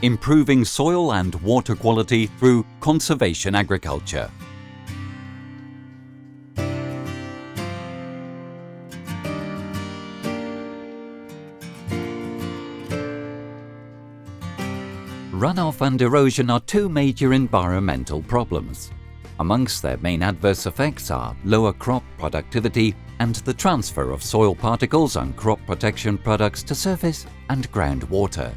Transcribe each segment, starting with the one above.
improving soil and water quality through conservation agriculture. Runoff and erosion are two major environmental problems. Amongst their main adverse effects are lower crop productivity and the transfer of soil particles and crop protection products to surface and groundwater.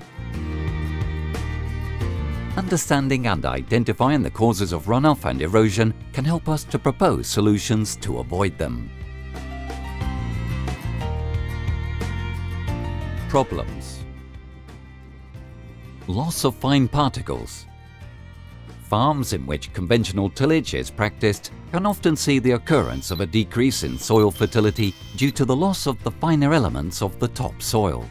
Understanding and identifying the causes of runoff and erosion can help us to propose solutions to avoid them. Problems: loss of fine particles. Farms in which conventional tillage is practiced can often see the occurrence of a decrease in soil fertility due to the loss of the finer elements of the topsoil.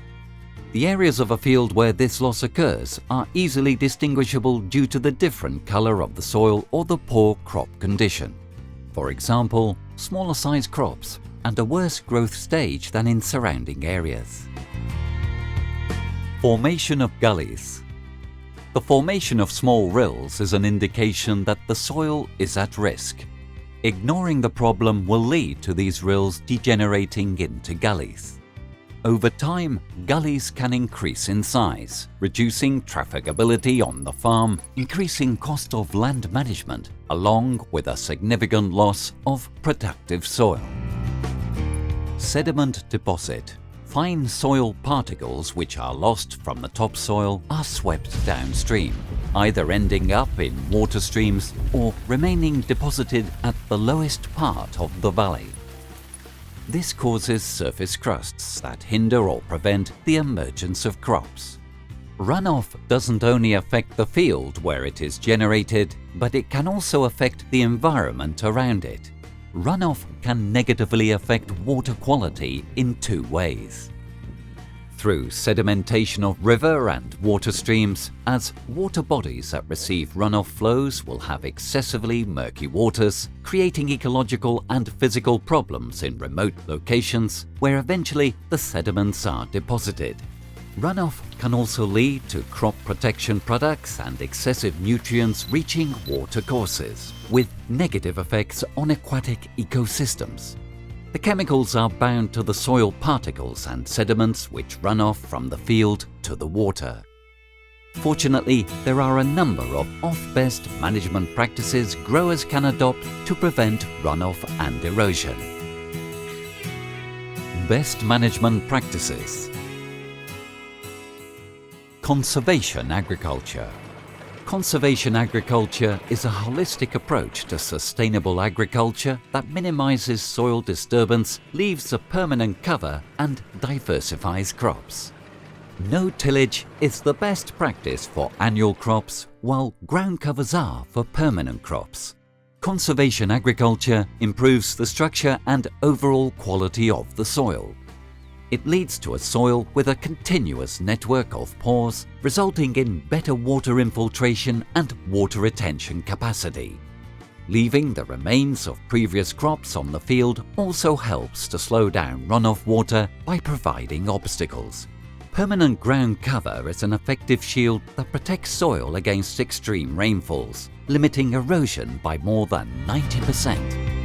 The areas of a field where this loss occurs are easily distinguishable due to the different color of the soil or the poor crop condition. For example, smaller size crops and a worse growth stage than in surrounding areas. Formation of gullies. The formation of small rills is an indication that the soil is at risk. Ignoring the problem will lead to these rills degenerating into gullies. Over time, gullies can increase in size, reducing trafficability on the farm, increasing cost of land management, along with a significant loss of productive soil. Sediment deposit. Fine soil particles which are lost from the topsoil are swept downstream, either ending up in water streams or remaining deposited at the lowest part of the valley. This causes surface crusts that hinder or prevent the emergence of crops. Runoff doesn't only affect the field where it is generated, but it can also affect the environment around it. Runoff can negatively affect water quality in two ways. Through sedimentation of river and water streams, as water bodies that receive runoff flows will have excessively murky waters, creating ecological and physical problems in remote locations where eventually the sediments are deposited. Runoff can also lead to crop protection products and excessive nutrients reaching water courses, with negative effects on aquatic ecosystems. The chemicals are bound to the soil particles and sediments which run off from the field to the water. Fortunately, there are a number of off-best management practices growers can adopt to prevent runoff and erosion. Best management practices. Conservation agriculture. Conservation agriculture is a holistic approach to sustainable agriculture that minimizes soil disturbance, leaves a permanent cover, and diversifies crops. No tillage is the best practice for annual crops, while ground covers are for permanent crops. Conservation agriculture improves the structure and overall quality of the soil. It leads to a soil with a continuous network of pores, resulting in better water infiltration and water retention capacity. Leaving the remains of previous crops on the field also helps to slow down runoff water by providing obstacles. Permanent ground cover is an effective shield that protects soil against extreme rainfalls, limiting erosion by more than 90%.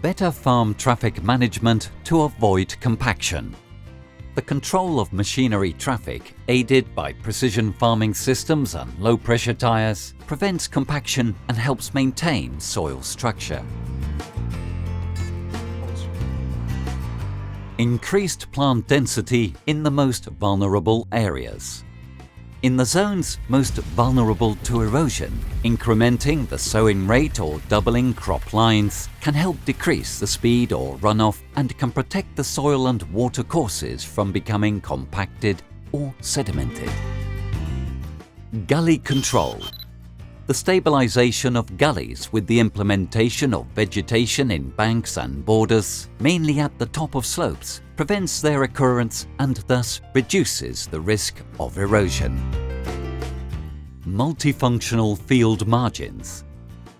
Better farm traffic management to avoid compaction. The control of machinery traffic, aided by precision farming systems and low-pressure tires, prevents compaction and helps maintain soil structure. Increased plant density in the most vulnerable areas. In the zones most vulnerable to erosion, incrementing the sowing rate or doubling crop lines can help decrease the speed or runoff and can protect the soil and water courses from becoming compacted or sedimented. Gully control. The stabilization of gullies with the implementation of vegetation in banks and borders, mainly at the top of slopes, prevents their occurrence and thus reduces the risk of erosion. Multifunctional field margins.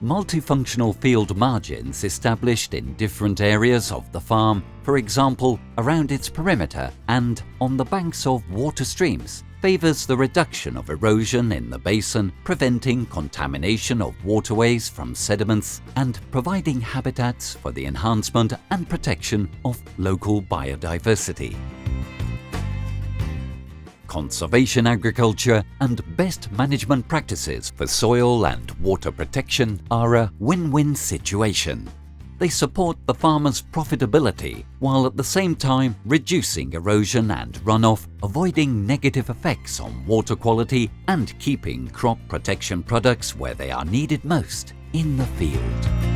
Multifunctional field margins established in different areas of the farm, for example around its perimeter and on the banks of water streams, favours the reduction of erosion in the basin, preventing contamination of waterways from sediments and providing habitats for the enhancement and protection of local biodiversity. Conservation agriculture and best management practices for soil and water protection are a win-win situation. They support the farmer's profitability while at the same time reducing erosion and runoff, avoiding negative effects on water quality and keeping crop protection products where they are needed most, in the field.